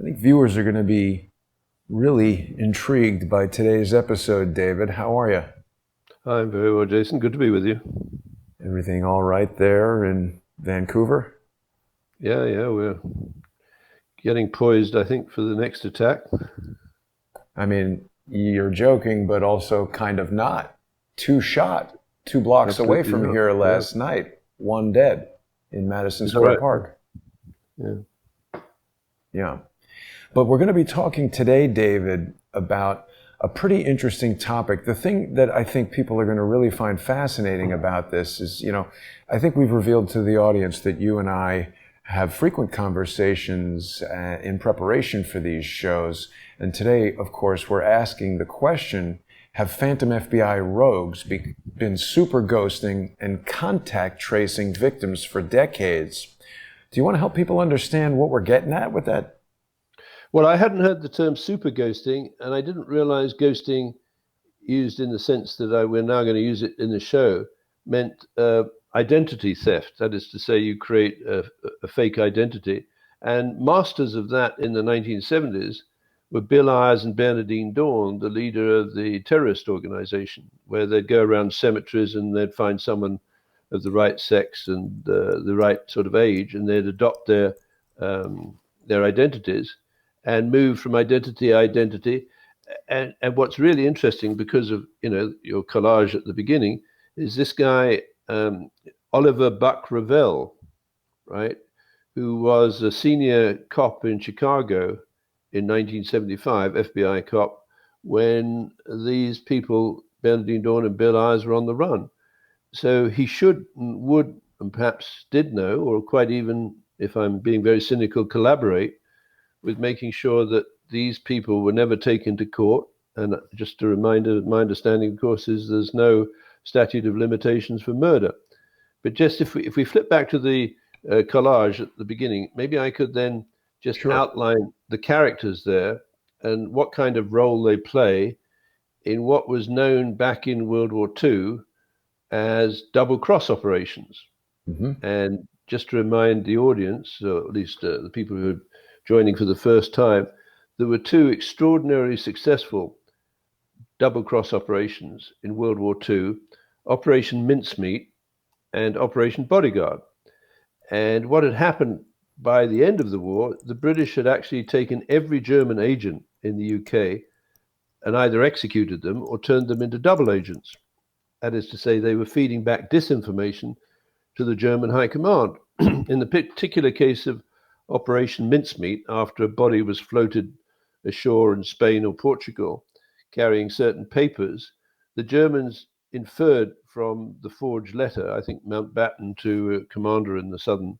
think viewers are going to be really intrigued by today's episode, David. How are you? I'm very well, Jason. Good to be with you. Everything all right there in Vancouver? Yeah, we're getting poised, I think, for the next attack. I mean, you're joking, but also kind of not. Two shot, 2 blocks Absolutely away from not. here last night, one dead in Madison Is that Square right? Park. Yeah. Yeah. But we're going to be talking today, David, about a pretty interesting topic. The thing that I think people are going to really find fascinating about this is, I think we've revealed to the audience that you and I have frequent conversations in preparation for these shows. And today, of course, we're asking the question, have phantom FBI rogues been super ghosting and contact tracing victims for decades? Do you want to help people understand what we're getting at with that? Well, I hadn't heard the term super ghosting, and I didn't realize ghosting, used in the sense that we're now going to use it in the show, meant identity theft. That is to say, you create a fake identity. And masters of that in the 1970s were Bill Ayers and Bernardine Dawn, the leader of the terrorist organization, where they'd go around cemeteries and they'd find someone of the right sex and the right sort of age, and they'd adopt their identities and move from identity to identity. And what's really interesting, because of your collage at the beginning, is this guy Oliver Buck Revell, right, who was a senior cop in Chicago in 1975, FBI cop, when these people, Bernardine Dawn and Bill Ayers, were on the run. So he should, would, and perhaps did know, or quite even, if I'm being very cynical, collaborate with making sure that these people were never taken to court. And just a reminder, my understanding, of course, is there's no statute of limitations for murder. But just if we flip back to the collage at the beginning, maybe I could then just outline the characters there and what kind of role they play in what was known back in World War II as double cross operations. Mm-hmm. And just to remind the audience, or at least the people who are joining for the first time, there were two extraordinarily successful double cross operations in World War II, Operation Mincemeat and Operation Bodyguard. And what had happened by the end of the war, the British had actually taken every German agent in the UK and either executed them or turned them into double agents. That is to say, they were feeding back disinformation to the German High Command. In the particular case of Operation Mincemeat, after a body was floated ashore in Spain or Portugal carrying certain papers, the Germans inferred from the forged letter, I think Mountbatten to a commander in the southern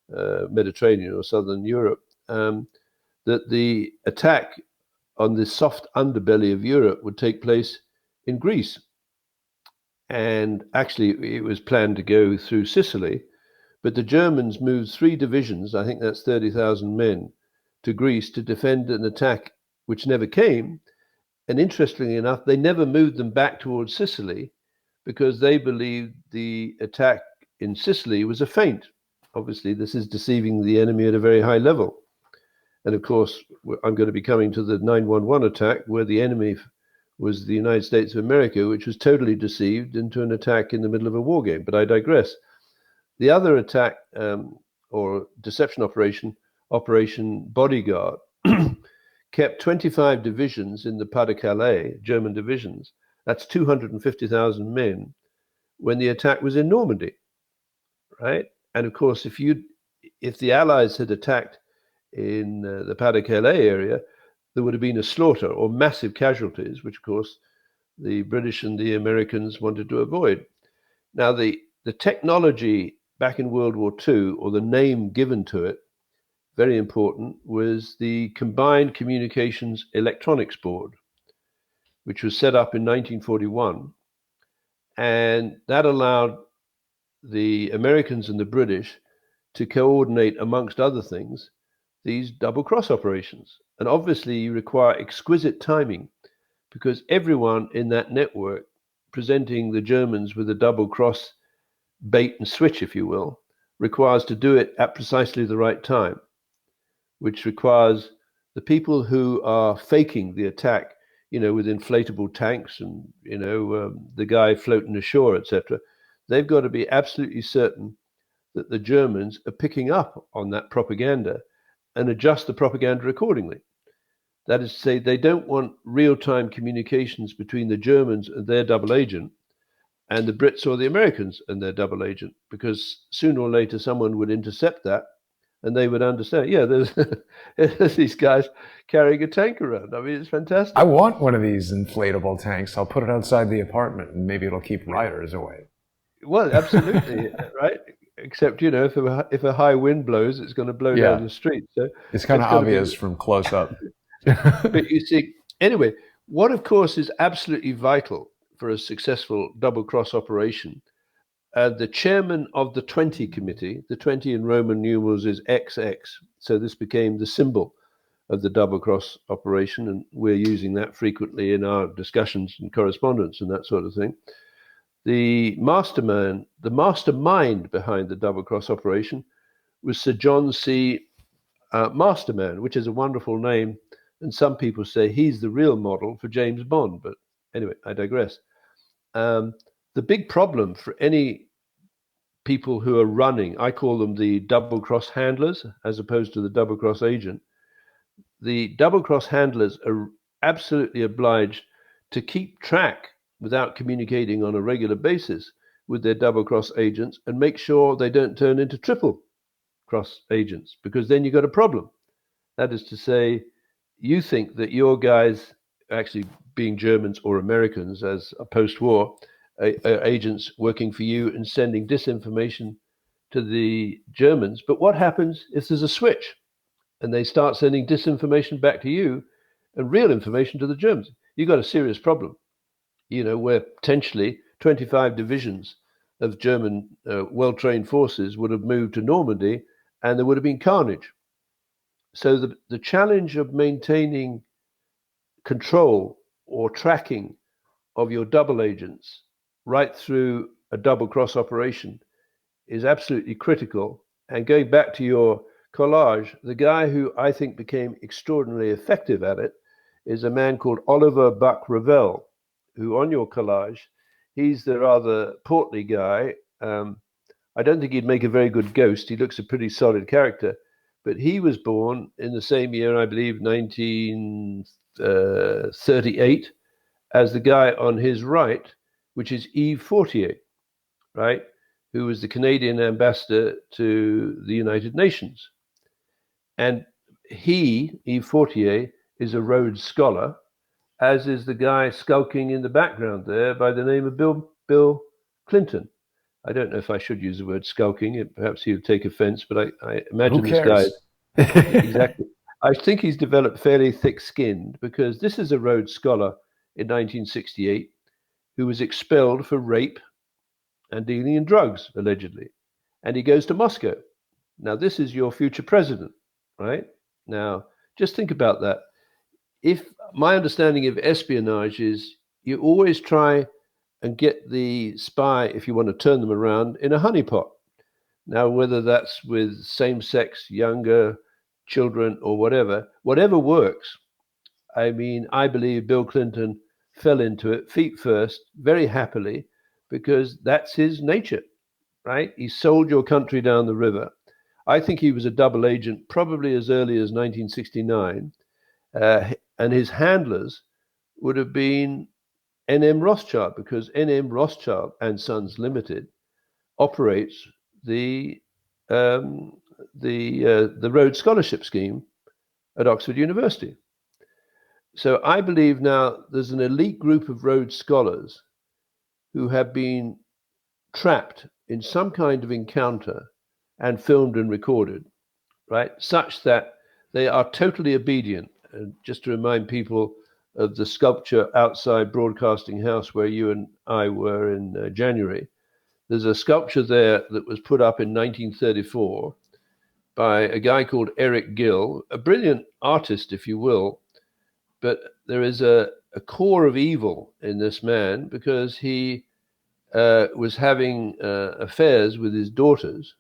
Mediterranean or southern Europe, that the attack on the soft underbelly of Europe would take place in Greece. And actually, it was planned to go through Sicily, but the Germans moved 3 divisions, I think that's 30,000 men, to Greece to defend an attack which never came. And interestingly enough, they never moved them back towards Sicily because they believed the attack in Sicily was a feint. Obviously, this is deceiving the enemy at a very high level. And of course, I'm going to be coming to the 9/11 attack, where the enemy was the United States of America, which was totally deceived into an attack in the middle of a war game. But I digress. The other attack or deception operation, Operation Bodyguard, kept 25 divisions in the Pas-de-Calais, German divisions. That's 250,000 men when the attack was in Normandy, right? And of course, if the Allies had attacked in the Pas-de-Calais area, there would have been a slaughter or massive casualties, which of course the British and the Americans wanted to avoid. Now, the technology back in World War II, or the name given to it, very important, was the Combined Communications Electronics Board, which was set up in 1941. And that allowed the Americans and the British to coordinate, amongst other things, these double cross operations. And obviously, you require exquisite timing because everyone in that network presenting the Germans with a double cross bait and switch, if you will, requires to do it at precisely the right time, which requires the people who are faking the attack, with inflatable tanks and, the guy floating ashore, etc., they've got to be absolutely certain that the Germans are picking up on that propaganda and adjust the propaganda accordingly. That is to say, they don't want real-time communications between the Germans and their double agent and the Brits or the Americans and their double agent, because sooner or later someone would intercept that and they would understand, yeah, there's these guys carrying a tank around. I mean, it's fantastic. I want one of these inflatable tanks. I'll put it outside the apartment and maybe it'll keep rioters away. Well, absolutely, right? Except, if a high wind blows, it's going to blow down the street. So it's kind of obvious from close up. But you see, anyway, what of course is absolutely vital for a successful double cross operation, the chairman of the 20 committee, the 20 in Roman numerals is XX, so this became the symbol of the double cross operation, and we're using that frequently in our discussions and correspondence and that sort of thing. The mastermind behind the double cross operation was Sir John C. Masterman, which is a wonderful name, and some people say he's the real model for James Bond, but anyway, I digress. The big problem for any people who are running, I call them the double cross handlers as opposed to the double cross agent. The double cross handlers are absolutely obliged to keep track without communicating on a regular basis with their double cross agents and make sure they don't turn into triple cross agents, because then you've got a problem. That is to say, you think that your guys, actually being Germans or Americans as a post-war, agents working for you and sending disinformation to the Germans. But what happens if there's a switch and they start sending disinformation back to you and real information to the Germans? You've got a serious problem, where potentially 25 divisions of German well-trained forces would have moved to Normandy and there would have been carnage. So the challenge of maintaining control or tracking of your double agents right through a double cross operation is absolutely critical. And going back to your collage, the guy who I think became extraordinarily effective at it is a man called Oliver Buck-Revell, who on your collage, he's the rather portly guy. I don't think he'd make a very good ghost. He looks a pretty solid character, but he was born in the same year, I believe, 1938, as the guy on his right, which is Yves Fortier, right, who was the Canadian ambassador to the United Nations. And he, Yves Fortier, is a Rhodes Scholar, as is the guy skulking in the background there by the name of Bill Clinton. I don't know if I should use the word skulking. Perhaps he would take offense, but I imagine this guy. Exactly. I think he's developed fairly thick-skinned, because this is a Rhodes Scholar in 1968 who was expelled for rape and dealing in drugs, allegedly. And he goes to Moscow. Now, this is your future president, right? Now, just think about that. If my understanding of espionage is you always try and get the spy, if you want to turn them around, in a honeypot. Now, whether that's with same-sex, younger children or whatever works. I mean, I believe Bill Clinton fell into it feet first, very happily, because that's his nature, right? He sold your country down the river. I think he was a double agent probably as early as 1969, and his handlers would have been N.M. Rothschild, because N.M. Rothschild and Sons Limited operates the Rhodes Scholarship Scheme at Oxford University. So I believe now there's an elite group of Rhodes Scholars who have been trapped in some kind of encounter and filmed and recorded, right? Such that they are totally obedient. And just to remind people of the sculpture outside Broadcasting House where you and I were in January, there's a sculpture there that was put up in 1934 by a guy called Eric Gill, a brilliant artist, if you will, but there is a core of evil in this man, because he was having affairs with his daughters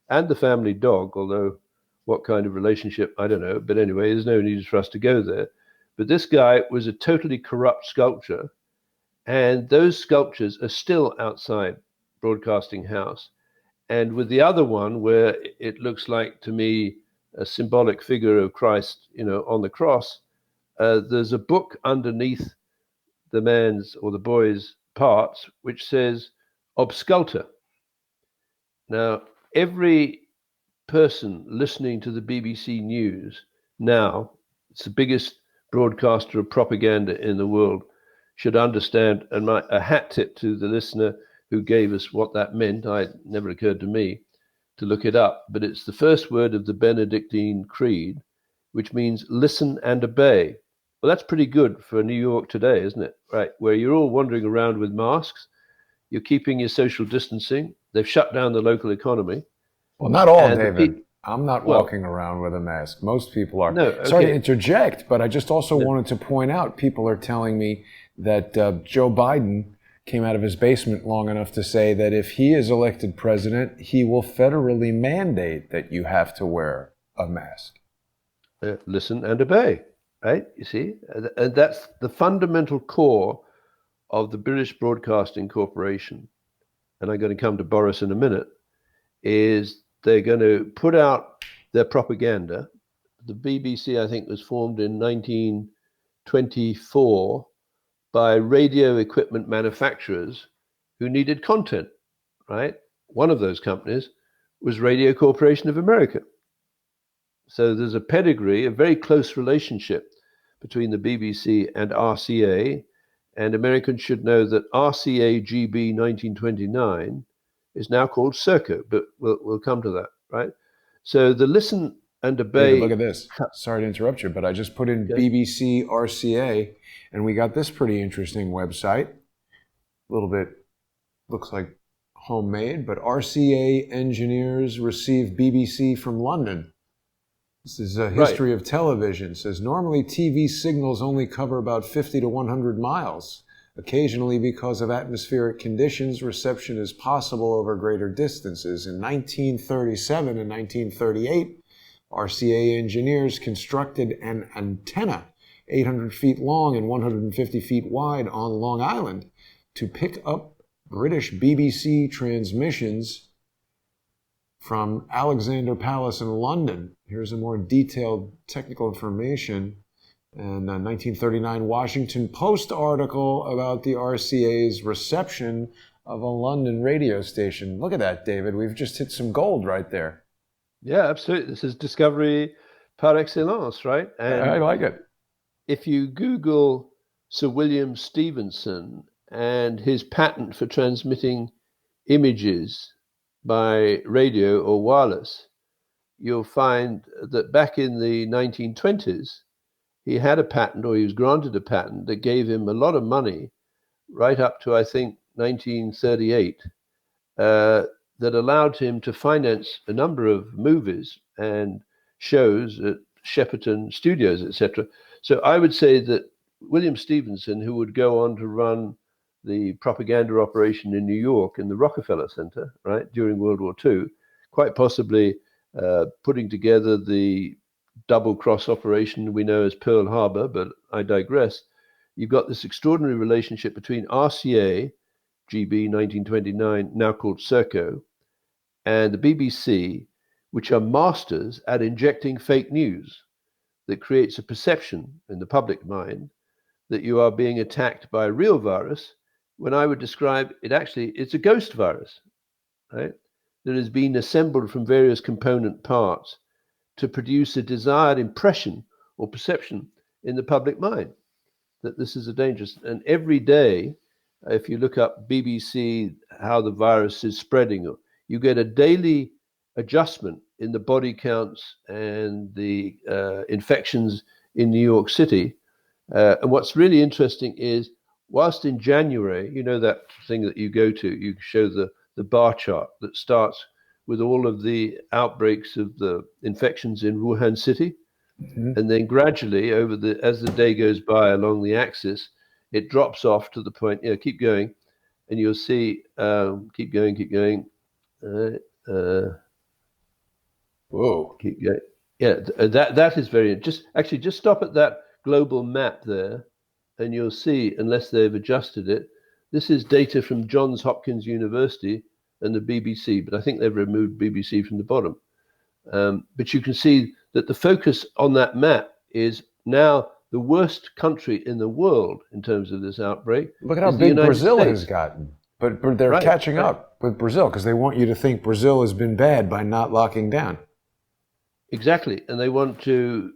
and the family dog, although what kind of relationship, I don't know. But anyway, there's no need for us to go there. But this guy was a totally corrupt sculptor, and those sculptures are still outside Broadcasting House. And with the other one, where it looks like to me a symbolic figure of Christ, on the cross, there's a book underneath the man's or the boy's parts which says "Obsculta." Now, every person listening to the BBC News now, it's the biggest broadcaster of propaganda in the world, should understand, and a hat tip to the listener who gave us what that meant. It never occurred to me to look it up, but it's the first word of the Benedictine Creed, which means listen and obey. Well, that's pretty good for New York today, isn't it? Right, where you're all wandering around with masks, you're keeping your social distancing, they've shut down the local economy. Well, not all, and David. I'm not well, walking around with a mask. Most people are. No, okay. Sorry to interject, but I just also No. wanted to point out, people are telling me that Joe Biden came out of his basement long enough to say that if he is elected president, he will federally mandate that you have to wear a mask. Listen and obey, right? You see, and that's the fundamental core of the British Broadcasting Corporation. And I'm going to come to Boris in a minute. Is they're going to put out their propaganda. The BBC, I think, was formed in 1924 by radio equipment manufacturers who needed content, right? One of those companies was Radio Corporation of America. So there's a pedigree, a very close relationship between the BBC and RCA, and Americans should know that RCA GB 1929 is now called Serco, but we'll come to that, right? So the listen and obey. David, look at this. Sorry to interrupt you, but I just put in BBC RCA, and we got this pretty interesting website. A little bit looks like homemade, but RCA engineers receive BBC from London. This is a history of television. It says normally TV signals only cover about 50 to 100 miles. Occasionally, because of atmospheric conditions, reception is possible over greater distances. In 1937 and 1938, RCA engineers constructed an antenna 800 feet long and 150 feet wide on Long Island to pick up British BBC transmissions from Alexander Palace in London. Here's a more detailed technical information. And a 1939 Washington Post article about the RCA's reception of a London radio station. Look at that, David. We've just hit some gold right there. Yeah, absolutely. This is discovery par excellence, right? And I like it. If you Google Sir William Stevenson and his patent for transmitting images by radio or wireless, you'll find that back in the 1920s, he had a patent, or he was granted a patent that gave him a lot of money right up to, I think, 1938, that allowed him to finance a number of movies and shows at Shepperton Studios, etc. So I would say that William Stevenson, who would go on to run the propaganda operation in New York in the Rockefeller Center, right, during World War II, quite possibly putting together the double-cross operation we know as Pearl Harbor, but I digress. You've got this extraordinary relationship between RCA, GB 1929, now called Serco, and the BBC, which are masters at injecting fake news that creates a perception in the public mind that you are being attacked by a real virus, when I would describe it, actually, it's a ghost virus, right? That has been assembled from various component parts to produce a desired impression or perception in the public mind that this is a dangerous. And every day, if you look up BBC, how the virus is spreading, you get a daily adjustment in the body counts and the infections in New York City. And what's really interesting is, whilst in January, you know that thing that you go to, you show the bar chart that starts with all of the outbreaks of the infections in Wuhan City. Mm-hmm. And then gradually, as the day goes by along the axis, it drops off to the point, keep going, and you'll see, keep going. Whoa. Keep going. Yeah, that is very just stop at that global map there, and you'll see, unless they've adjusted it, this is data from Johns Hopkins University and the BBC, but I think they've removed BBC from the bottom. But you can see that the focus on that map is now the worst country in the world in terms of this outbreak Look at how is the big United Brazil States. has gotten. But they're Right, catching right. up with Brazil because they want you to think Brazil has been bad by not locking down. Exactly. And they want to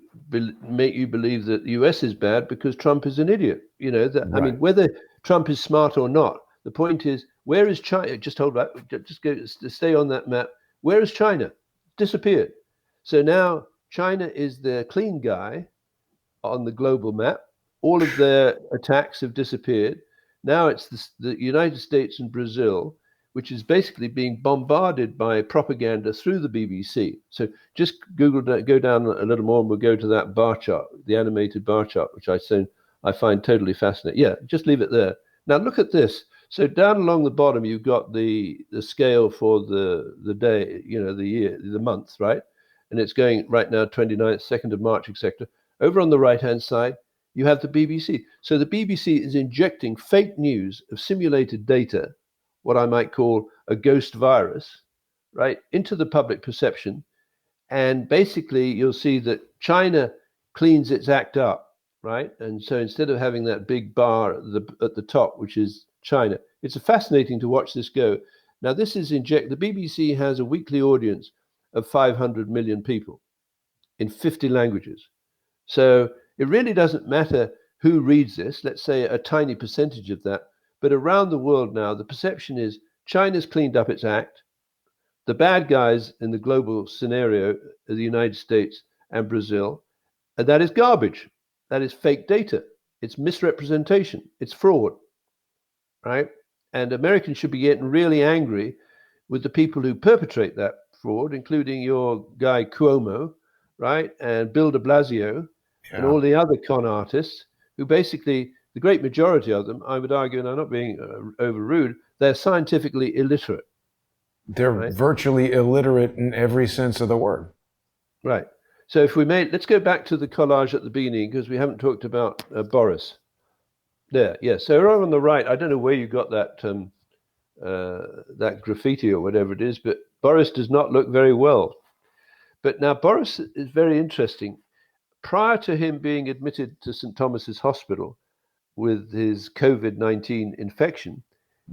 make you believe that the US is bad because Trump is an idiot. You know, that, I Right. mean, whether Trump is smart or not, the point is, where is China? Just hold back, just go, stay on that map. Where is China? Disappeared. So now China is the clean guy on the global map. All of their attacks have disappeared. Now it's the United States and Brazil, which is basically being bombarded by propaganda through the BBC. So just go down a little more, and we'll go to that bar chart, the animated bar chart, which I find totally fascinating. Yeah, just leave it there. Now look at this. So down along the bottom, you've got the scale for the day, you know, the year, the month, right? And it's going right now, 29th, 2nd of March, etc. Over on the right-hand side, you have the BBC. So the BBC is injecting fake news of simulated data, what I might call a ghost virus, right, into the public perception. And basically, you'll see that China cleans its act up, right? And so instead of having that big bar at the top, which is China, it's fascinating to watch this go. Now, this is the BBC has a weekly audience of 500 million people in 50 languages. So it really doesn't matter who reads this, let's say a tiny percentage of that. But around the world now, the perception is China's cleaned up its act. The bad guys in the global scenario are the United States and Brazil. And that is garbage. That is fake data. It's misrepresentation. It's fraud, right? And Americans should be getting really angry with the people who perpetrate that fraud, including your guy Cuomo, right? And Bill de Blasio and Yeah. all the other con artists who basically, the great majority of them, I would argue, and I'm not being over rude, they're scientifically illiterate, They're right? virtually illiterate in every sense of the word. Right. So if let's go back to the collage at the beginning because we haven't talked about Boris. There, yeah. So over on the right, I don't know where you got that graffiti or whatever it is, but Boris does not look very well. But now Boris is very interesting. Prior to him being admitted to St. Thomas's Hospital with his COVID-19 infection,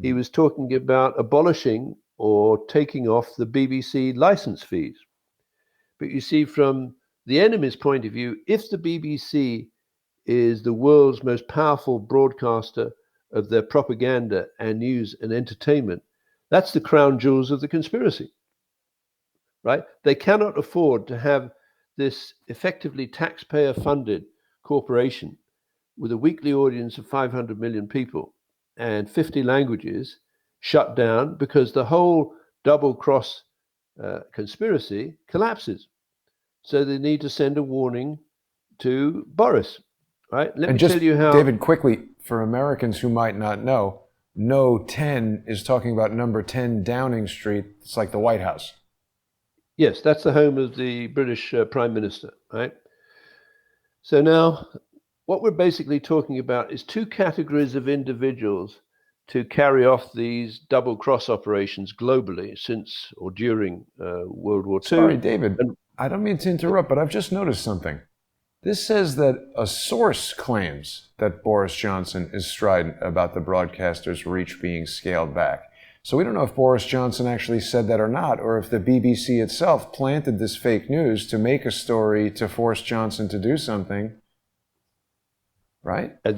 he was talking about abolishing or taking off the BBC license fees. But you see, from the enemy's point of view, if the BBC is the world's most powerful broadcaster of their propaganda and news and entertainment, that's the crown jewels of the conspiracy, right? They cannot afford to have this effectively taxpayer-funded corporation with a weekly audience of 500 million people and 50 languages shut down because the whole double-cross conspiracy collapses. So they need to send a warning to Boris, right? Let And me tell just, you how. David, quickly, for Americans who might not know, No 10 is talking about number 10 Downing Street. It's like the White House. Yes, that's the home of the British Prime Minister, right? So now what we're basically talking about is two categories of individuals to carry off these double cross operations globally since or during World War Sorry, II. David, And I don't mean to interrupt, but I've just noticed something. This says that a source claims that Boris Johnson is strident about the broadcaster's reach being scaled back. So we don't know if Boris Johnson actually said that or not, or if the BBC itself planted this fake news to make a story to force Johnson to do something. Right? and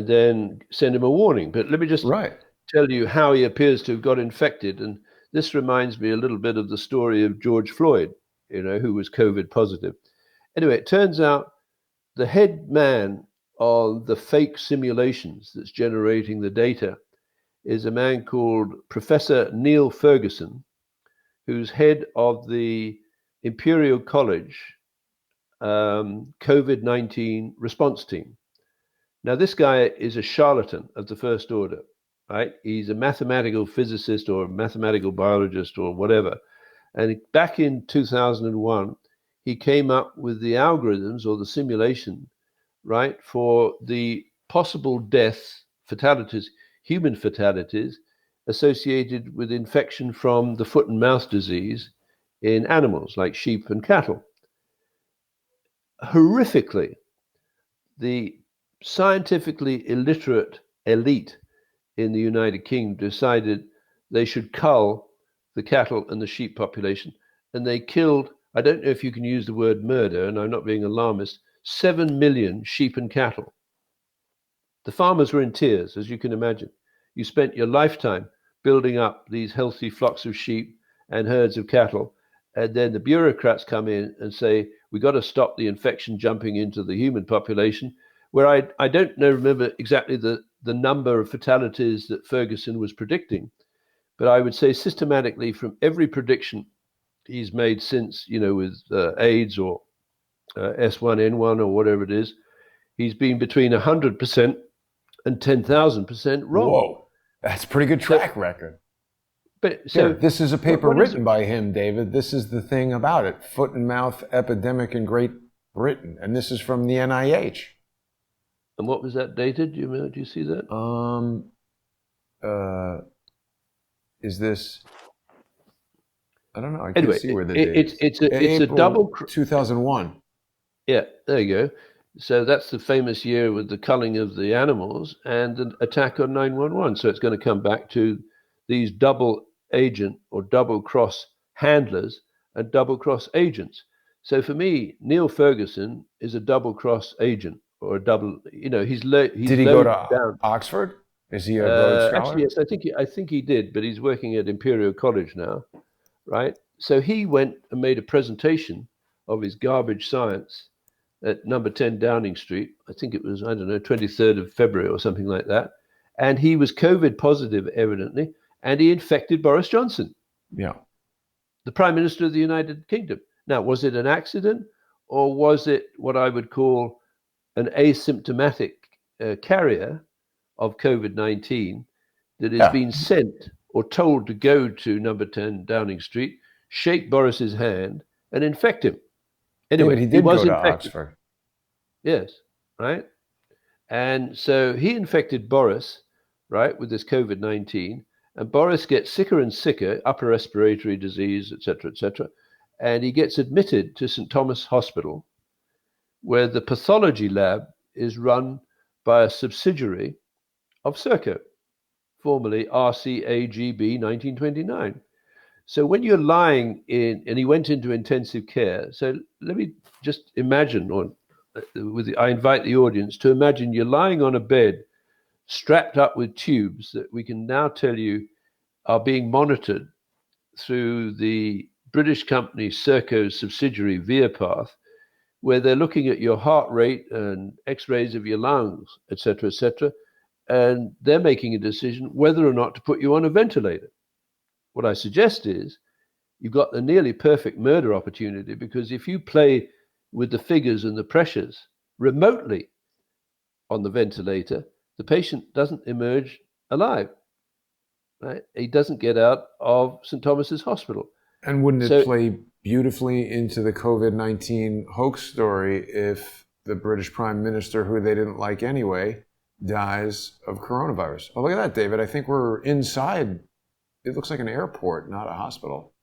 then send him a warning. But let me just Right. tell you how he appears to have got infected. And this reminds me a little bit of the story of George Floyd, who was COVID positive. Anyway, it turns out the head man on the fake simulations that's generating the data is a man called Professor Neil Ferguson, who's head of the Imperial College COVID-19 response team. Now, this guy is a charlatan of the first order, right? He's a mathematical physicist or a mathematical biologist or whatever. And back in 2001, he came up with the algorithms or the simulation, right, for the possible deaths, fatalities, human fatalities associated with infection from the foot and mouth disease in animals like sheep and cattle. Horrifically, the scientifically illiterate elite in the United Kingdom decided they should cull the cattle and the sheep population, and they killed, I don't know if you can use the word murder, and I'm not being alarmist, 7 million sheep and cattle. The farmers were in tears, as you can imagine. You spent your lifetime building up these healthy flocks of sheep and herds of cattle, and then the bureaucrats come in and say, we got to stop the infection jumping into the human population, where I don't know, remember exactly the number of fatalities that Ferguson was predicting, but I would say systematically from every prediction he's made since, with AIDS or S1N1 or whatever it is, he's been between 100% and 10,000% wrong. Whoa, that's a pretty good track record. But Here, this is a paper written by him, David. This is the thing about it. Foot and mouth epidemic in Great Britain. And this is from the NIH. And what was that dated? Do you see that? Is this? I don't know. I anyway, can't see where the date is. It's a double 2001. Yeah, there you go. So that's the famous year with the culling of the animals and the attack on 911. So it's going to come back to these double agent or double cross handlers and double cross agents. So for me, Neil Ferguson is a double cross agent or a double. He's did he go to down. Oxford? Is he a Rhodes Scholar? Actually, yes, I think he did, but he's working at Imperial College now, right? So he went and made a presentation of his garbage science at number 10 Downing Street. I think it was, 23rd of February or something like that. And he was COVID positive, evidently, and he infected Boris Johnson. Yeah. The Prime Minister of the United Kingdom. Now, was it an accident or was it what I would call an asymptomatic carrier of COVID-19 that has been sent or told to go to number 10 Downing Street, shake Boris's hand and infect him? Anyway, he did was go to infected. Oxford. Yes, right? And so he infected Boris, right, with this COVID-19, and Boris gets sicker and sicker, upper respiratory disease, etc., and he gets admitted to St. Thomas Hospital, where the pathology lab is run by a subsidiary of Serco, formerly RCAGB 1929. So when you're lying in, and he went into intensive care. So let me just imagine, I invite the audience to imagine you're lying on a bed, strapped up with tubes that we can now tell you are being monitored through the British company Serco's subsidiary ViaPath, where they're looking at your heart rate and X-rays of your lungs, etc., and they're making a decision whether or not to put you on a ventilator. What I suggest is you've got the nearly perfect murder opportunity, because if you play with the figures and the pressures remotely on the ventilator, the patient doesn't emerge alive, right? He doesn't get out of St. Thomas's Hospital. And wouldn't it play beautifully into the COVID-19 hoax story if the British Prime Minister, who they didn't like anyway, dies of coronavirus? Oh, look at that, David. I think we're inside. It looks like an airport, not a hospital.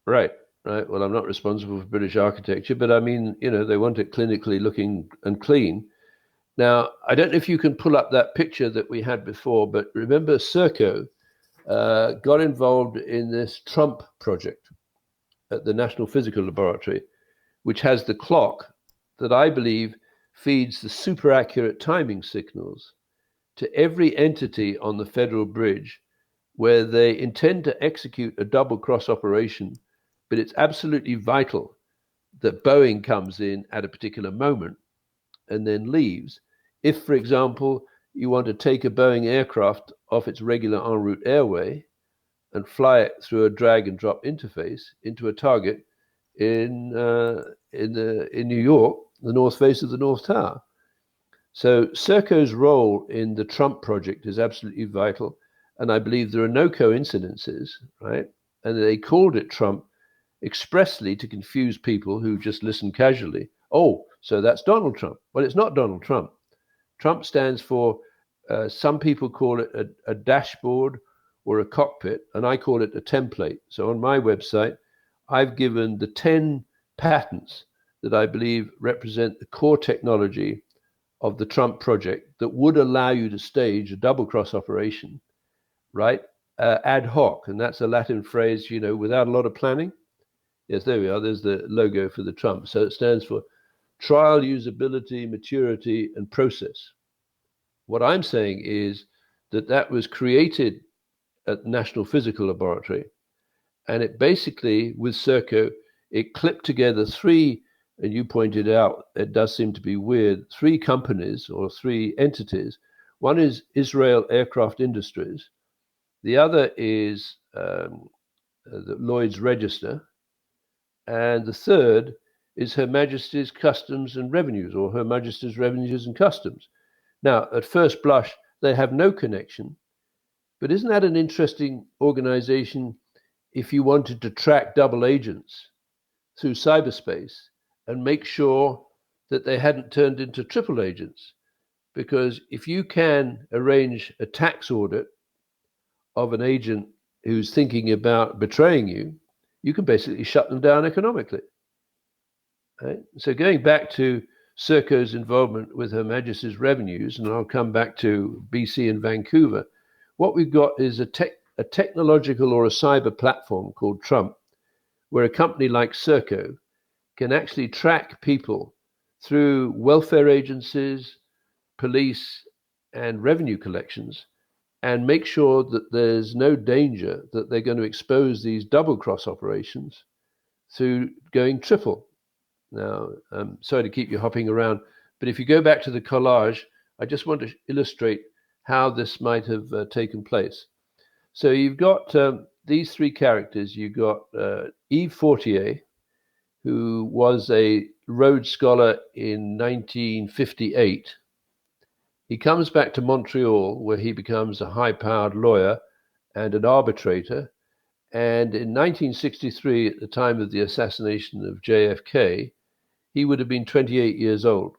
Right. Well, I'm not responsible for British architecture, but I mean, they want it clinically looking and clean. Now, I don't know if you can pull up that picture that we had before, but remember Serco got involved in this Trump project at the National Physical Laboratory, which has the clock that I believe feeds the super accurate timing signals to every entity on the Federal Bridge, where they intend to execute a double cross operation. But it's absolutely vital that Boeing comes in at a particular moment and then leaves. If, for example, you want to take a Boeing aircraft off its regular en route airway and fly it through a drag and drop interface into a target in New York, the north face of the North Tower. So Serco's role in the Trump project is absolutely vital. And I believe there are no coincidences, right? And they called it Trump expressly to confuse people who just listen casually. Oh, so that's Donald Trump. Well, it's not Donald Trump. Trump stands for, some people call it a dashboard or a cockpit, and I call it a template. So on my website, I've given the 10 patents that I believe represent the core technology of the Trump project that would allow you to stage a double cross operation, right? Ad hoc, and that's a Latin phrase, without a lot of planning. Yes, there we are. There's the logo for the Trump. So it stands for trial, usability, maturity, and process. What I'm saying is that was created at the National Physical Laboratory, and it basically, with Serco, it clipped together three, and you pointed out, it does seem to be weird, three companies or three entities. One is Israel Aircraft Industries. The other is the Lloyd's Register. And the third is Her Majesty's Customs and Revenues, or Her Majesty's Revenues and Customs. Now, at first blush, they have no connection. But isn't that an interesting organization if you wanted to track double agents through cyberspace and make sure that they hadn't turned into triple agents? Because if you can arrange a tax audit of an agent who's thinking about betraying you, you can basically shut them down economically. Right? So going back to Serco's involvement with Her Majesty's Revenues, and I'll come back to BC and Vancouver, what we've got is a technological or a cyber platform called Trump, where a company like Serco can actually track people through welfare agencies, police, and revenue collections, and make sure that there's no danger that they're going to expose these double cross operations through going triple. Now, I'm sorry to keep you hopping around, but if you go back to the collage, I just want to illustrate how this might have taken place. So you've got these three characters. You've got Yves Fortier, who was a Rhodes Scholar in 1958. He comes back to Montreal, where he becomes a high-powered lawyer and an arbitrator. And in 1963, at the time of the assassination of JFK, he would have been 28 years old,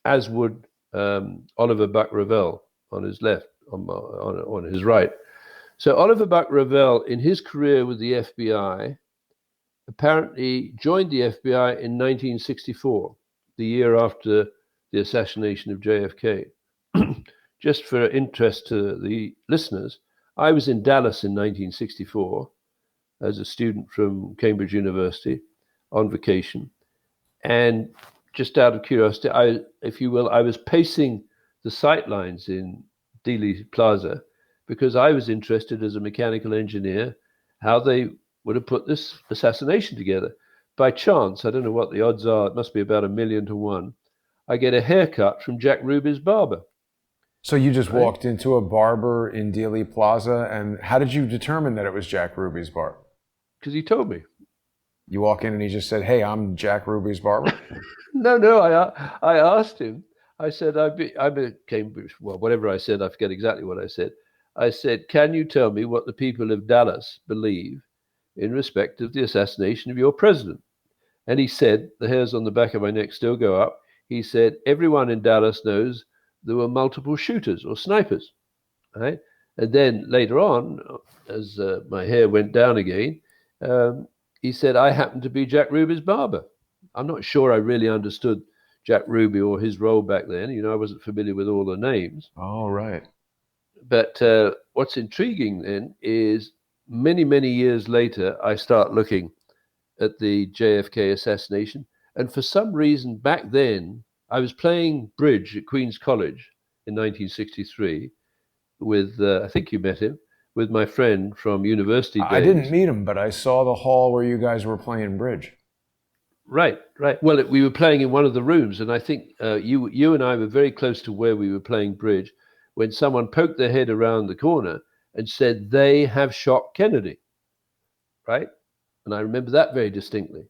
as would Oliver Buck Revell on his left, on his right. So Oliver Buck Revell, in his career with the FBI, apparently joined the FBI in 1964, the year after the assassination of JFK. Just for interest to the listeners, I was in Dallas in 1964 as a student from Cambridge University on vacation. And just out of curiosity, if you will, I was pacing the sightlines in Dealey Plaza because I was interested as a mechanical engineer how they would have put this assassination together. By chance, I don't know what the odds are, it must be about 1,000,000 to 1, I get a haircut from Jack Ruby's barber. So you just walked into a barber in Dealey Plaza, and how did you determine that it was Jack Ruby's barber? Because he told me. You walk in and he just said, "Hey, I'm Jack Ruby's barber"? No, I asked him. I said, I'm a Cambridge, well, whatever I said, I forget exactly what I said. I said, can you tell me what the people of Dallas believe in respect of the assassination of your president? And he said, the hairs on the back of my neck still go up. He said, everyone in Dallas knows there were multiple shooters or snipers, right? And then later on, as my hair went down again, he said, I happen to be Jack Ruby's barber. I'm not sure I really understood Jack Ruby or his role back then. I wasn't familiar with all the names. Oh, right. But what's intriguing then is many, many years later, I start looking at the JFK assassination. And for some reason back then, I was playing bridge at Queen's College in 1963 with, I think you met him, with my friend from university days. I didn't meet him, but I saw the hall where you guys were playing bridge. Right. Well, we were playing in one of the rooms, and I think you and I were very close to where we were playing bridge when someone poked their head around the corner and said, they have shot Kennedy. Right? And I remember that very distinctly.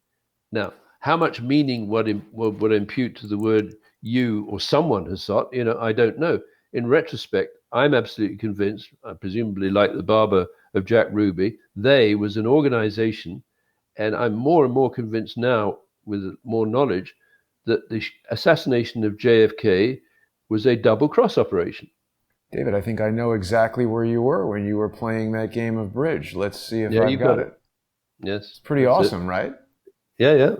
Now, how much meaning would impute to the word you or someone has shot, I don't know. In retrospect, I'm absolutely convinced, presumably like the barber of Jack Ruby, they was an organization And I'm more and more convinced now, with more knowledge, that the assassination of JFK was a double cross operation. David, I think I know exactly where you were when you were playing that game of bridge. Let's see if I've You got it. Yes. It's pretty awesome, right? Yeah.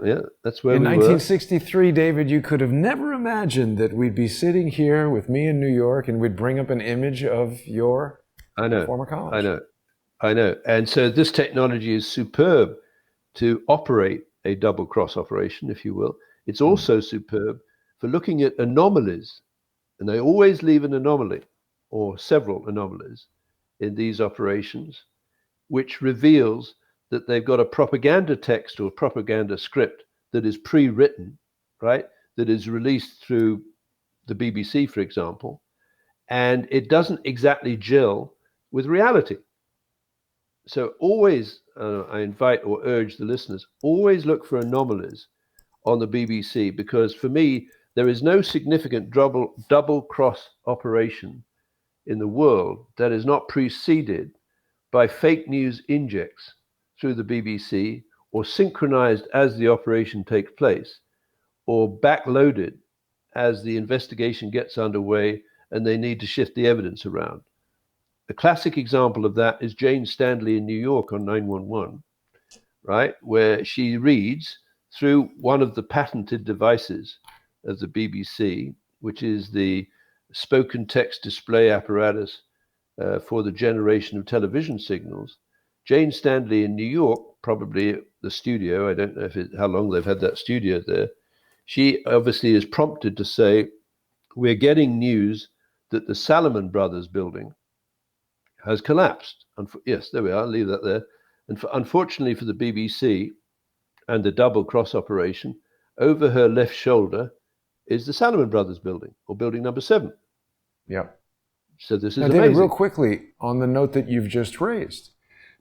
That's where in we 1963, David, you could have never imagined that we'd be sitting here with me in New York and we'd bring up an image of your former college. I know. And so this technology is superb to operate a double cross operation, if you will. It's also superb for looking at anomalies, and they always leave an anomaly or several anomalies in these operations, which reveals that they've got a propaganda text or propaganda script that is pre-written, right? That is released through the BBC, for example, and it doesn't exactly gel with reality. So always, I invite or urge the listeners, always look for anomalies on the BBC, because for me, there is no significant double cross operation in the world that is not preceded by fake news injects through the BBC, or synchronized as the operation takes place, or backloaded as the investigation gets underway and they need to shift the evidence around. The classic example of that is Jane Stanley in New York on 911, right? Where she reads through one of the patented devices of the BBC, which is the spoken text display apparatus for the generation of television signals. Jane Stanley in New York, probably the studio, I don't know how long they've had that studio there, she obviously is prompted to say, we're getting news that the Salomon Brothers building has collapsed. Yes, there we are, I'll leave that there. And unfortunately for the BBC and the double cross operation, over her left shoulder is the Salomon Brothers building, or building number 7. Yep. So this is now, amazing. David, real quickly on the note that you've just raised,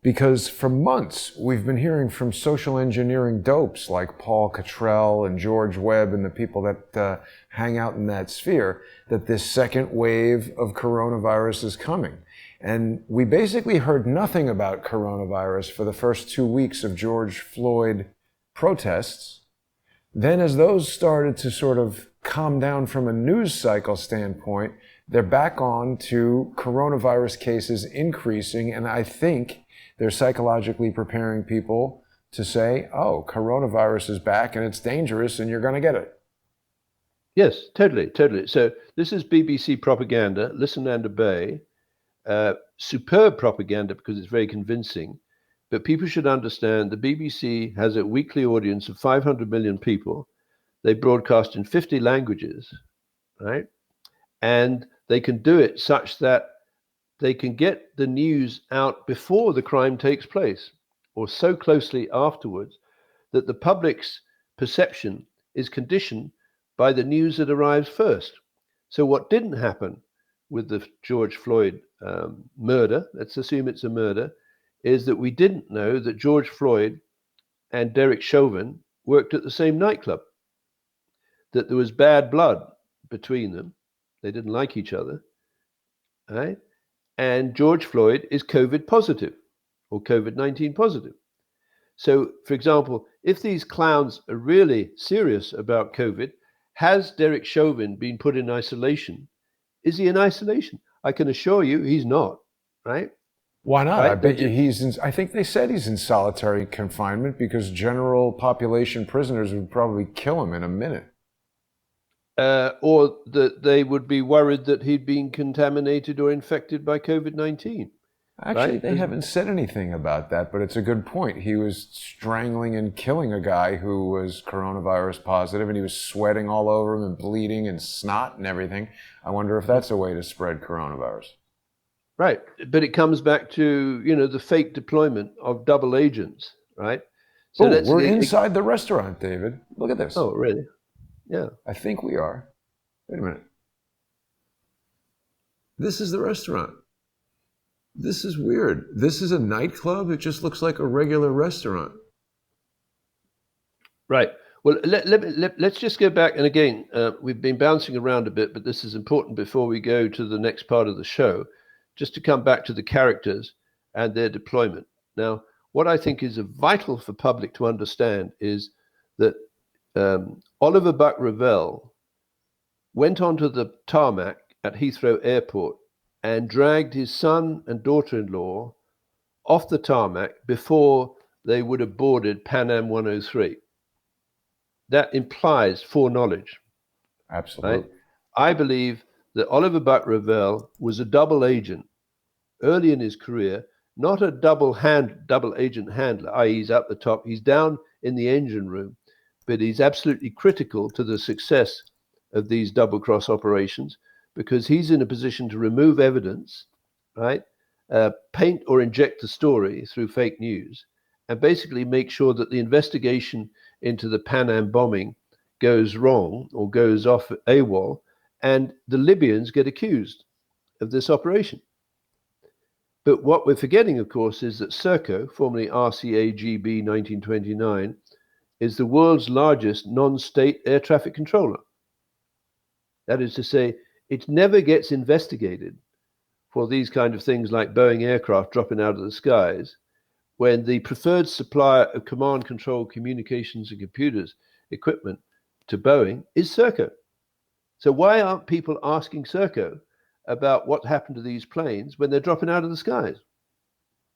because for months we've been hearing from social engineering dopes like Paul Cottrell and George Webb and the people that hang out in that sphere, that this second wave of coronavirus is coming. And we basically heard nothing about coronavirus for the first 2 weeks of George Floyd protests. Then as those started to sort of calm down from a news cycle standpoint, they're back on to coronavirus cases increasing. And I think they're psychologically preparing people to say, oh, coronavirus is back and it's dangerous and you're going to get it. Yes, totally. So this is BBC propaganda, listen and obey. Superb propaganda because it's very convincing. But people should understand the BBC has a weekly audience of 500 million people. They broadcast in 50 languages, right? And they can do it such that they can get the news out before the crime takes place, or so closely afterwards that the public's perception is conditioned by the news that arrives first. So what didn't happen with the George Floyd murder, let's assume it's a murder, is that we didn't know that George Floyd and Derek Chauvin worked at the same nightclub, that there was bad blood between them. They didn't like each other, right? And George Floyd is COVID positive or COVID-19 positive. So, for example, if these clowns are really serious about COVID, has Derek Chauvin been put in isolation? Is he in isolation? I can assure you he's not, right? Why not? Right? I bet you I think they said he's in solitary confinement because general population prisoners would probably kill him in a minute. Or that they would be worried that he'd been contaminated or infected by COVID-19. Actually, right? They haven't said anything about that, but it's a good point. He was strangling and killing a guy who was coronavirus positive, and he was sweating all over him and bleeding and snot and everything. I wonder if that's a way to spread coronavirus. Right. But it comes back to, the fake deployment of double agents, right? So we're inside the restaurant, David. Look at this. Oh, really? Yeah. I think we are. Wait a minute. This is the restaurant. This is weird. This is a nightclub. It just looks like a regular restaurant. Right. Well, let's just go back. And again, we've been bouncing around a bit, but this is important before we go to the next part of the show, just to come back to the characters and their deployment. Now, what I think is vital for public to understand is that Oliver Buck Revell went onto the tarmac at Heathrow Airport and dragged his son and daughter-in-law off the tarmac before they would have boarded Pan Am 103. That implies foreknowledge. Absolutely. Right? I believe that Oliver Buck Revell was a double agent early in his career, not a double agent handler, i.e. he's up the top, he's down in the engine room, but he's absolutely critical to the success of these double cross operations because he's in a position to remove evidence, right? Paint or inject the story through fake news, and basically make sure that the investigation into the Pan Am bombing goes wrong or goes off AWOL, and the Libyans get accused of this operation. But what we're forgetting, of course, is that Serco, formerly RCAGB 1929, is the world's largest non-state air traffic controller. That is to say, it never gets investigated for these kind of things like Boeing aircraft dropping out of the skies, when the preferred supplier of command control communications and computers equipment to Boeing is Serco. So why aren't people asking Serco about what happened to these planes when they're dropping out of the skies?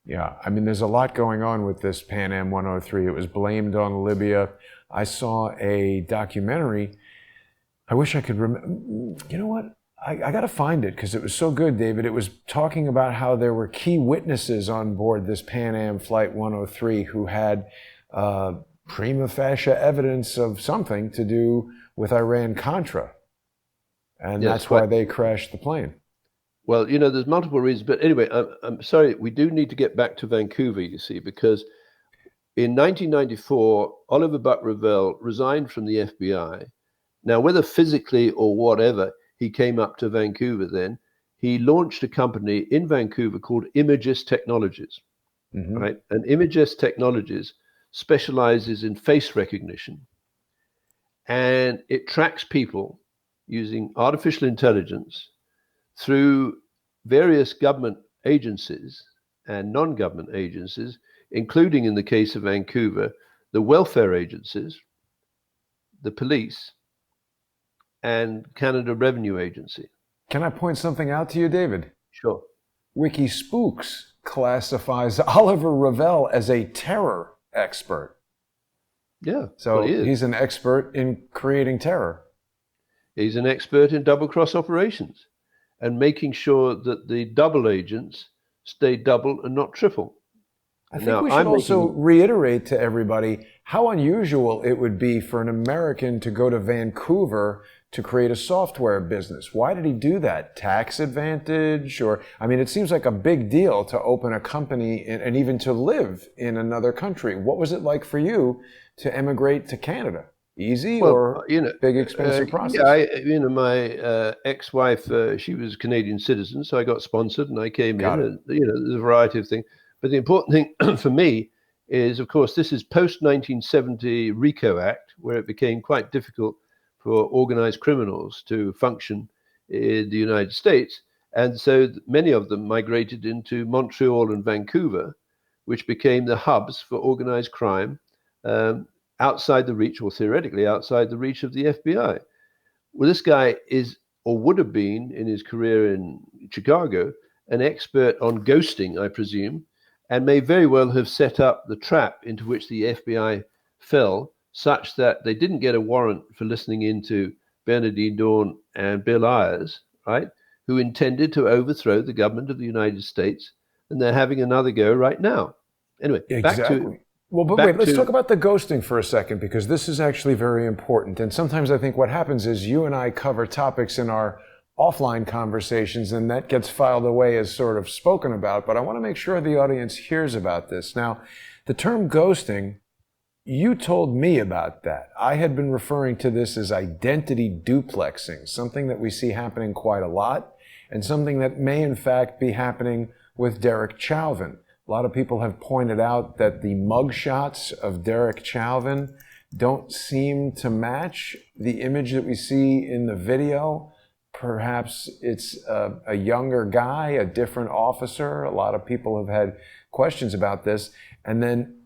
Yeah, I mean, there's a lot going on with this Pan Am 103. It was blamed on Libya. I saw a documentary. I wish I could remember. You know what? I got to find it because it was so good, David. It was talking about how there were key witnesses on board this Pan Am Flight 103 who had prima facie evidence of something to do with Iran-Contra. And Yes, that's why they crashed the plane. Well, you know, there's multiple reasons. But anyway, I'm sorry, we do need to get back to Vancouver, you see, because in 1994, Oliver Buck Revell resigned from the FBI. Now, whether physically or whatever, he came up to Vancouver then. He launched a company in Vancouver called Imagis Technologies, right? And Imagis Technologies specializes in face recognition. And it tracks people using artificial intelligence through various government agencies and non-government agencies, including, in the case of Vancouver, the welfare agencies, the police, and Canada Revenue Agency. Can I point something out to you, David? Sure. WikiSpooks classifies Oliver Revell as a terror expert. Yeah. So well, he's an expert in creating terror. He's an expert in double cross operations and making sure that the double agents stay double and not triple. I think we should also reiterate to everybody how unusual it would be for an American to go to Vancouver to create a software business. Why did he do that? Tax advantage? Or, I mean, it seems like a big deal to open a company and even to live in another country. What was it like for you to emigrate to Canada? Easy or big expensive process? Yeah, my ex-wife, she was a Canadian citizen, so I got sponsored and I came in. And, there's a variety of things. But the important thing for me is, of course, this is post-1970 RICO Act, where it became quite difficult for organized criminals to function in the United States. And so many of them migrated into Montreal and Vancouver, which became the hubs for organized crime outside the reach, or theoretically outside the reach of the FBI. Well, this guy is, or would have been in his career in Chicago, an expert on ghosting, I presume, and may very well have set up the trap into which the FBI fell, such that they didn't get a warrant for listening into Bernardine Dawn and Bill Ayers, right, who intended to overthrow the government of the United States, and they're having another go right now. Anyway, exactly. Let's talk about the ghosting for a second, because this is actually very important. And sometimes I think what happens is you and I cover topics in our offline conversations, and that gets filed away as sort of spoken about. But I want to make sure the audience hears about this. Now, the term ghosting, you told me about that. I had been referring to this as identity duplexing, something that we see happening quite a lot, and something that may in fact be happening with Derek Chauvin. A lot of people have pointed out that the mugshots of Derek Chauvin don't seem to match the image that we see in the video. Perhaps it's a younger guy, a different officer. A lot of people have had questions about this. And then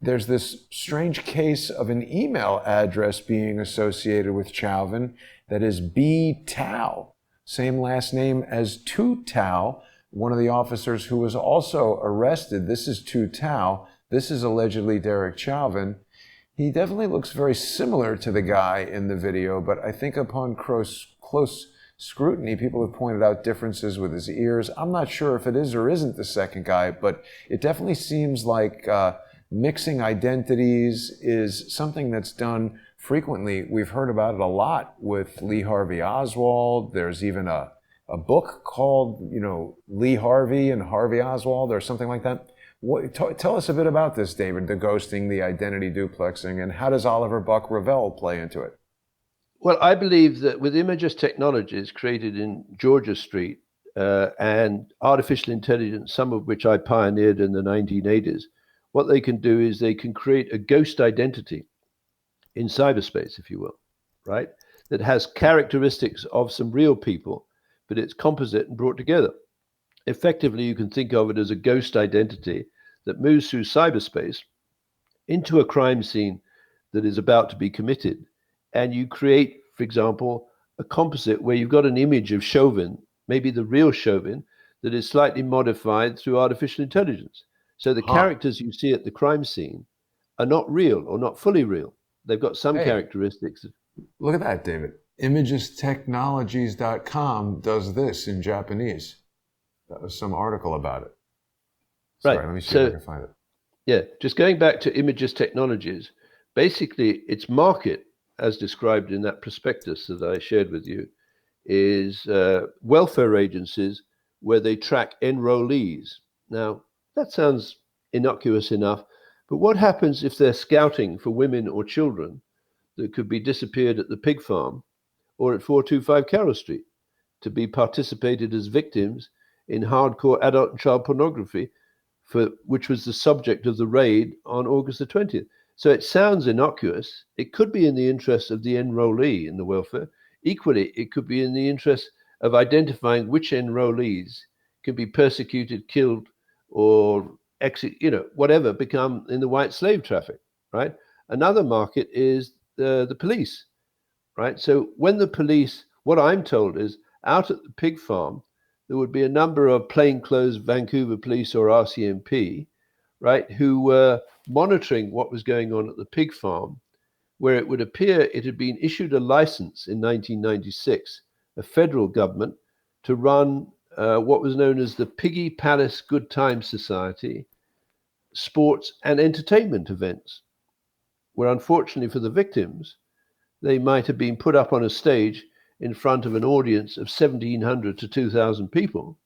there's this strange case of an email address being associated with Chauvin that is B. Tao, same last name as Tu Tao, one of the officers who was also arrested. This is Tu Tao. This is allegedly Derek Chauvin. He definitely looks very similar to the guy in the video, but I think upon close scrutiny, people have pointed out differences with his ears. I'm not sure if it is or isn't the second guy, but it definitely seems like mixing identities is something that's done frequently. We've heard about it a lot with Lee Harvey Oswald. There's even a book called, Lee Harvey and Harvey Oswald or something like that. Tell us a bit about this, David, the ghosting, the identity duplexing, and how does Oliver Buck Revell play into it? Well, I believe that with Imagis Technologies created in Georgia Street and artificial intelligence, some of which I pioneered in the 1980s, what they can do is they can create a ghost identity in cyberspace, if you will, right? That has characteristics of some real people, but it's composite and brought together. Effectively, you can think of it as a ghost identity that moves through cyberspace into a crime scene that is about to be committed. And you create, for example, a composite where you've got an image of Chauvin, maybe the real Chauvin, that is slightly modified through artificial intelligence. So the characters you see at the crime scene are not real or not fully real. They've got some characteristics. Look at that, David. ImagisTechnologies.com does this in Japanese. That was some article about it. Sorry, let me see if I can find it. Yeah, just going back to Imagis Technologies, basically its market, as described in that prospectus that I shared with you, is welfare agencies where they track enrollees. Now, that sounds innocuous enough, but what happens if they're scouting for women or children that could be disappeared at the pig farm or at 425 Carroll Street to be participated as victims in hardcore adult and child pornography, which was the subject of the raid on August the 20th. So it sounds innocuous. It could be in the interest of the enrollee in the welfare. Equally, it could be in the interest of identifying which enrollees can be persecuted, killed, or whatever, become in the white slave traffic, right? Another market is the police, right? So when the police, what I'm told is out at the pig farm, there would be a number of plainclothes Vancouver police or RCMP, right, who were monitoring what was going on at the pig farm, where it would appear it had been issued a license in 1996, a federal government, to run what was known as the Piggy Palace Good Time Society sports and entertainment events, where unfortunately for the victims, they might have been put up on a stage in front of an audience of 1,700 to 2,000 people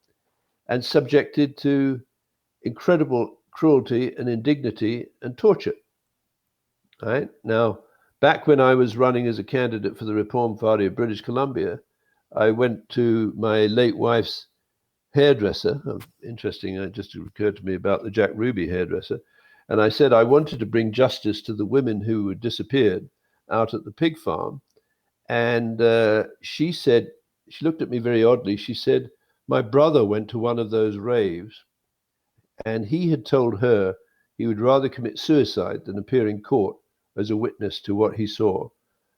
and subjected to incredible cruelty and indignity and torture. Right? Now, back when I was running as a candidate for the Reform Party of British Columbia, I went to my late wife's hairdresser. Interesting, it just occurred to me about the Jack Ruby hairdresser. And I said I wanted to bring justice to the women who had disappeared out at the pig farm. And she said, she looked at me very oddly. She said, my brother went to one of those raves and he had told her he would rather commit suicide than appear in court as a witness to what he saw.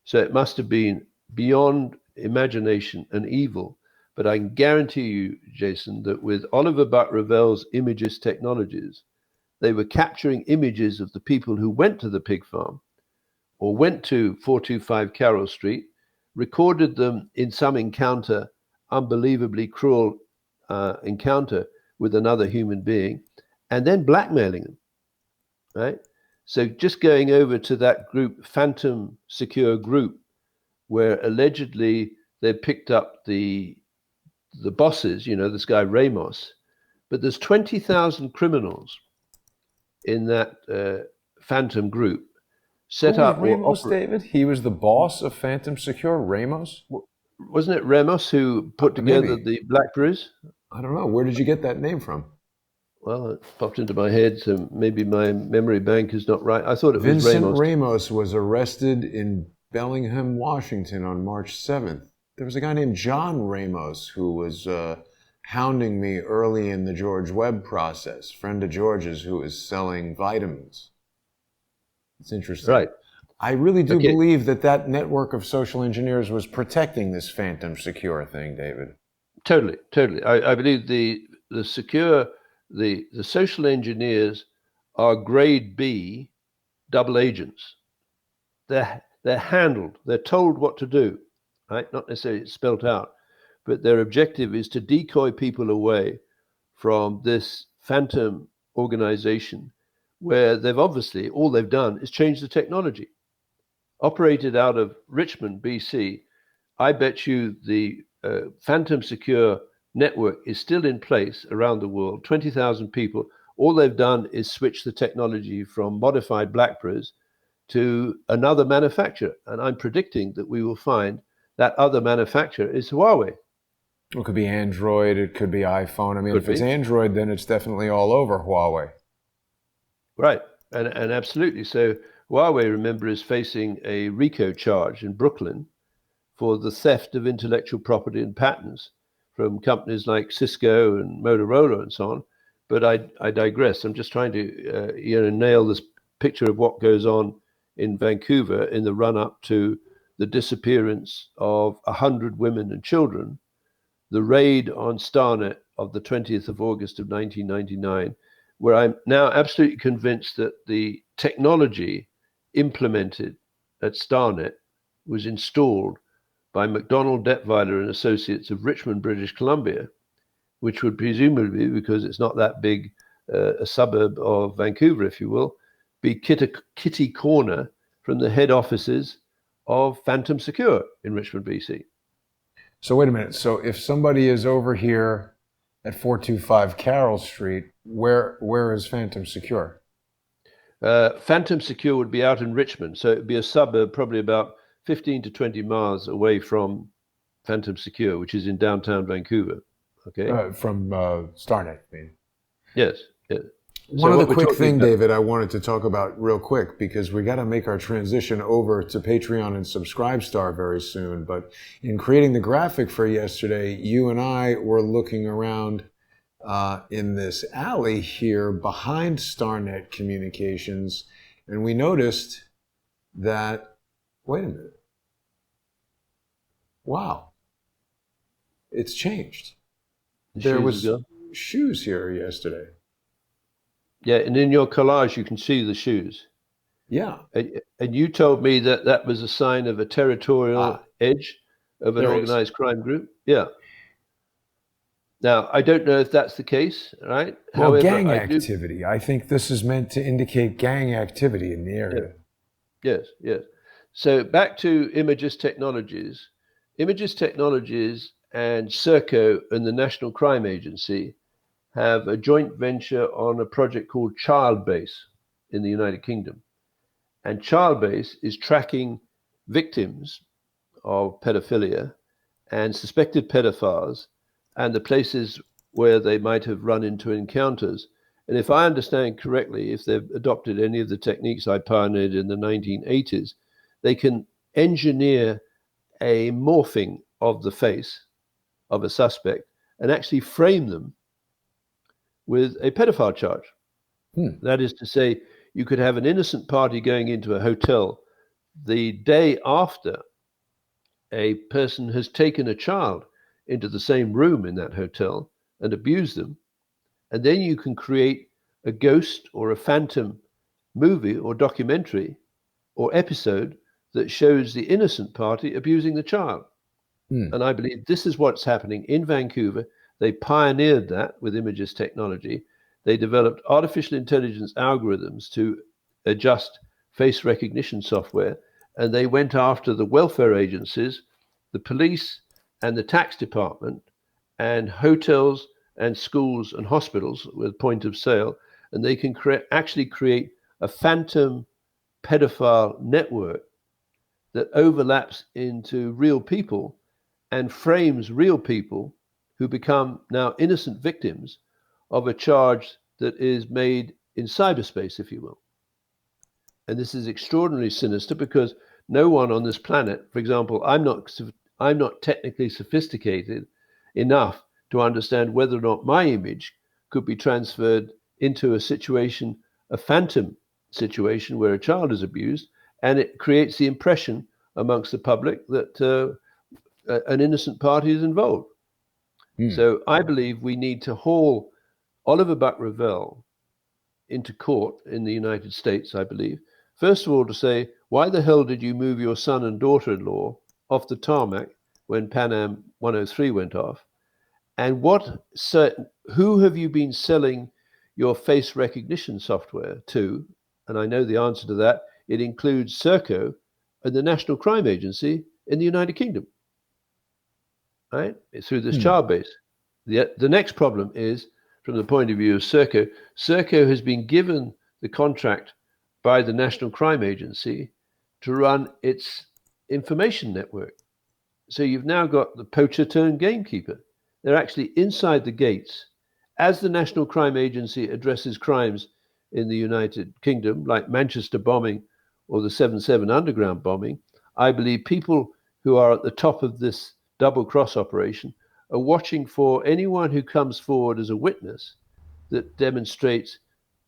So it must have been beyond imagination and evil. But I can guarantee you, Jason, that with Oliver Buck Revell's Imagis Technologies, they were capturing images of the people who went to the pig farm or went to 425 Carroll Street, recorded them in some encounter, unbelievably cruel encounter with another human being, and then blackmailing them, right? So just going over to that group, Phantom Secure Group, where allegedly they picked up the bosses, this guy Ramos, but there's 20,000 criminals in that Phantom Group set up. Ramos, David? He was the boss of Phantom Secure, Ramos? Wasn't it Ramos who put together the Blackberries? I don't know. Where did you get that name from? Well, it popped into my head, so maybe my memory bank is not right. I thought it was Ramos. Vincent Ramos was arrested in Bellingham, Washington on March 7th. There was a guy named John Ramos who was hounding me early in the George Webb process, friend of George's who is selling vitamins. It's interesting. Right. I really do Okay. believe that that network of social engineers was protecting this phantom secure thing, David. Totally, totally. I believe the secure the social engineers are grade B double agents. They're handled. They're told what to do, right? Not necessarily spelt out, but their objective is to decoy people away from this phantom organization, where they've obviously all they've done is change the technology. Operated out of Richmond, BC, I bet you the Phantom Secure network is still in place around the world, 20,000 people. All they've done is switch the technology from modified Blackberries to another manufacturer. And I'm predicting that we will find that other manufacturer is Huawei. It could be Android, it could be iPhone. I mean, Could if it's be. Android, then it's definitely all over Huawei. Right. And absolutely. So Huawei, remember, is facing a RICO charge in Brooklyn for the theft of intellectual property and patents from companies like Cisco and Motorola and so on. But I digress. I'm just trying to nail this picture of what goes on in Vancouver in the run up to the disappearance of 100 women and children, the raid on Starnet of the 20th of August of 1999, where I'm now absolutely convinced that the technology implemented at Starnet was installed by McDonald Detweiler and Associates of Richmond, British Columbia, which would presumably, because it's not that big a suburb of Vancouver, if you will, be kitty corner from the head offices of Phantom Secure in Richmond, BC. So wait a minute. So if somebody is over here at 425 Carroll Street, where is Phantom Secure? Phantom Secure would be out in Richmond, so it would be a suburb probably about 15 to 20 miles away from Phantom Secure, which is in downtown Vancouver. Okay. From Starnet, I mean. Yes. Yes. One So other what we're quick talking thing, about, David, I wanted to talk about real quick because we got to make our transition over to Patreon and Subscribestar very soon. But in creating the graphic for yesterday, you and I were looking around in this alley here behind Starnet Communications, and we noticed that, wait a minute, wow, it's changed. There was shoes here yesterday. Yeah, and in your collage, you can see the shoes. Yeah. And you told me that that was a sign of a territorial edge of an organized crime group. Yeah. Now, I don't know if that's the case, right? Well, However, gang activity. I think this is meant to indicate gang activity in the area. Yeah. Yes, yes. So back to Imagis Technologies. Imagis Technologies and Serco and the National Crime Agency have a joint venture on a project called Childbase in the United Kingdom. And Childbase is tracking victims of pedophilia and suspected pedophiles and the places where they might have run into encounters. And if I understand correctly, if they've adopted any of the techniques I pioneered in the 1980s, they can engineer a morphing of the face of a suspect and actually frame them with a pedophile charge. That is to say, you could have an innocent party going into a hotel the day after a person has taken a child into the same room in that hotel and abused them. And then you can create a ghost or a phantom movie or documentary or episode that shows the innocent party abusing the child. And I believe this is what's happening in Vancouver. They pioneered that with Imagis technology. They developed artificial intelligence algorithms to adjust face recognition software, and they went after the welfare agencies, the police, and the tax department, and hotels and schools and hospitals with point of sale, and they can actually create a phantom pedophile network that overlaps into real people and frames real people who become now innocent victims of a charge that is made in cyberspace, if you will. And this is extraordinarily sinister because no one on this planet, for example, I'm not technically sophisticated enough to understand whether or not my image could be transferred into a situation, a phantom situation where a child is abused, and it creates the impression amongst the public that an innocent party is involved. So I believe we need to haul Oliver Buck-Revel into court in the United States, I believe. First of all, to say, why the hell did you move your son and daughter-in-law off the tarmac when Pan Am 103 went off? And who have you been selling your face recognition software to? And I know the answer to that. It includes Serco and the National Crime Agency in the United Kingdom, right? It's through this child base. The next problem is, from the point of view of Serco, Serco has been given the contract by the National Crime Agency to run its information network. So you've now got the poacher turned gamekeeper. They're actually inside the gates. As the National Crime Agency addresses crimes in the United Kingdom, like Manchester bombing or the 7/7 underground bombing, I believe people who are at the top of this double cross operation are watching for anyone who comes forward as a witness that demonstrates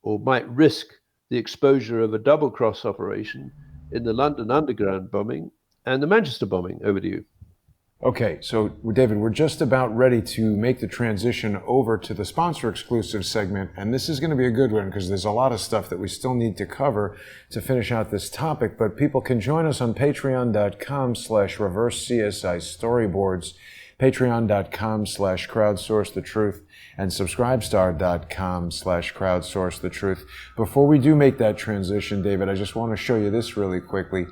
or might risk the exposure of a double cross operation in the London underground bombing and the Manchester bombing. Over to you. Okay, so David, we're just about ready to make the transition over to the sponsor exclusive segment, and this is going to be a good one because there's a lot of stuff that we still need to cover to finish out this topic, but people can join us on patreon.com/reverse-CSI storyboards, patreon.com/crowdsourcethetruth, and subscribestar.com/crowdsourcethetruth. Before we do make that transition, David, I just want to show you this really quickly,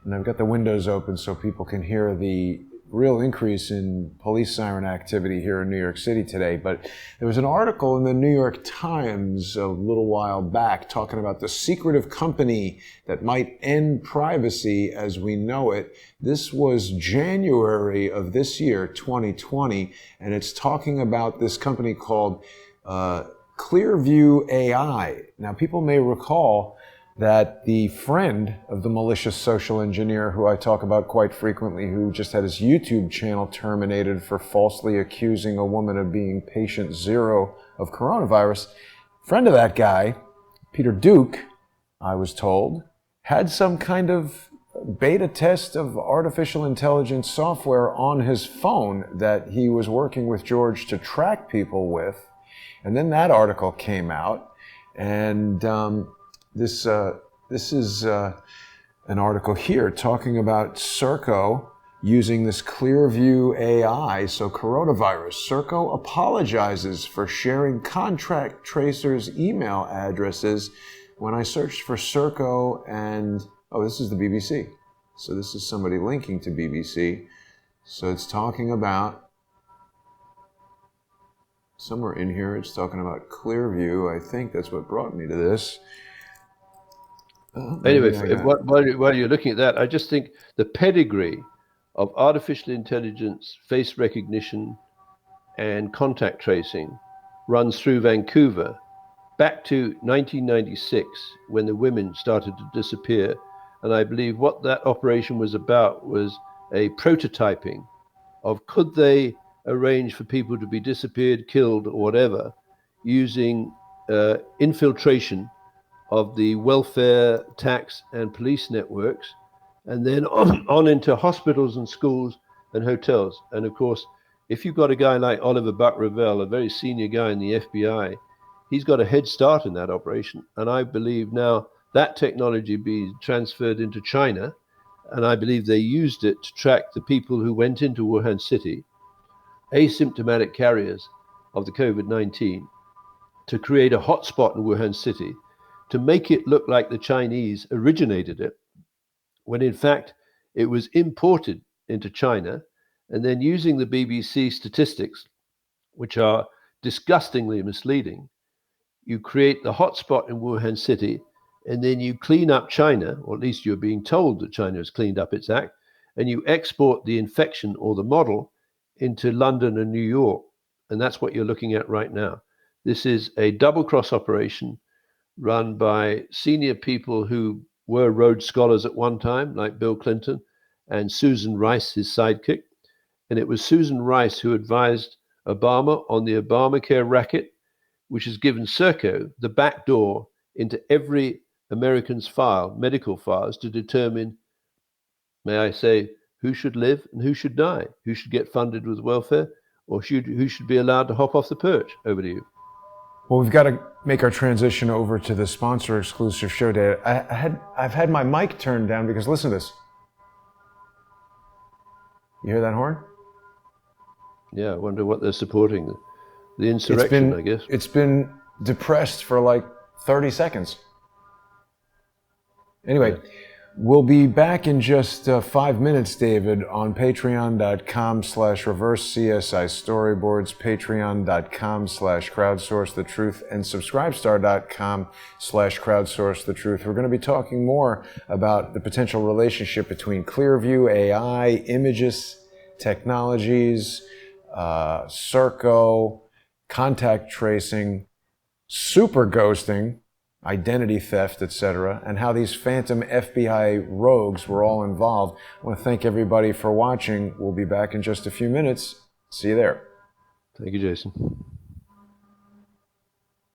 and I've got the windows open so people can hear the real increase in police siren activity here in New York City today. But there was an article in the New York Times a little while back talking about the secretive company that might end privacy as we know it. This was January of this year, 2020, and it's talking about this company called Clearview AI. Now, people may recall that the friend of the malicious social engineer who I talk about quite frequently, who just had his YouTube channel terminated for falsely accusing a woman of being patient zero of coronavirus, friend of that guy, Peter Duke, I was told, had some kind of beta test of artificial intelligence software on his phone that he was working with George to track people with. And then that article came out, and This is an article here talking about Serco using this Clearview AI. So coronavirus, Serco apologizes for sharing contract tracers' email addresses. When I searched for Serco and, oh, this is the BBC. So this is somebody linking to BBC. So it's talking about, somewhere in here, it's talking about Clearview. I think that's what brought me to this. Anyway, while you're looking at that, I just think the pedigree of artificial intelligence, face recognition, and contact tracing runs through Vancouver back to 1996 when the women started to disappear. And I believe what that operation was about was a prototyping of could they arrange for people to be disappeared, killed, or whatever, using infiltration of the welfare, tax, and police networks, and then on into hospitals and schools and hotels. And of course, if you've got a guy like Oliver Buck-Revel, a very senior guy in the FBI, he's got a head start in that operation. And I believe now that technology be transferred into China, and I believe they used it to track the people who went into Wuhan City, asymptomatic carriers of the COVID-19, to create a hotspot in Wuhan City, to make it look like the Chinese originated it, when in fact it was imported into China, and then using the BBC statistics, which are disgustingly misleading, you create the hotspot in Wuhan City, and then you clean up China, or at least you're being told that China has cleaned up its act, and you export the infection or the model into London and New York. And that's what you're looking at right now. This is a double cross operation run by senior people who were Rhodes Scholars at one time, like Bill Clinton, and Susan Rice, his sidekick. And it was Susan Rice who advised Obama on the Obamacare racket, which has given Serco the back door into every American's medical files, to determine, may I say, who should live and who should die, who should get funded with welfare, or who should be allowed to hop off the perch. Over to you. Well, we've got to make our transition over to the sponsor exclusive show, Dave. I've had my mic turned down because listen to this. You hear that horn? Yeah, I wonder what they're supporting. The insurrection, I guess. It's been depressed for like 30 seconds. Anyway, we'll be back in just 5 minutes, David, on patreon.com/reverse-CSI storyboards, patreon.com/crowdsourcethetruth, and subscribestar.com/crowdsourcethetruth. We're going to be talking more about the potential relationship between Clearview AI, Imagis Technologies, Serco, contact tracing, super ghosting, identity theft, etc., and how these phantom FBI rogues were all involved. I want to thank everybody for watching. We'll be back in just a few minutes. See you there. Thank you, Jason.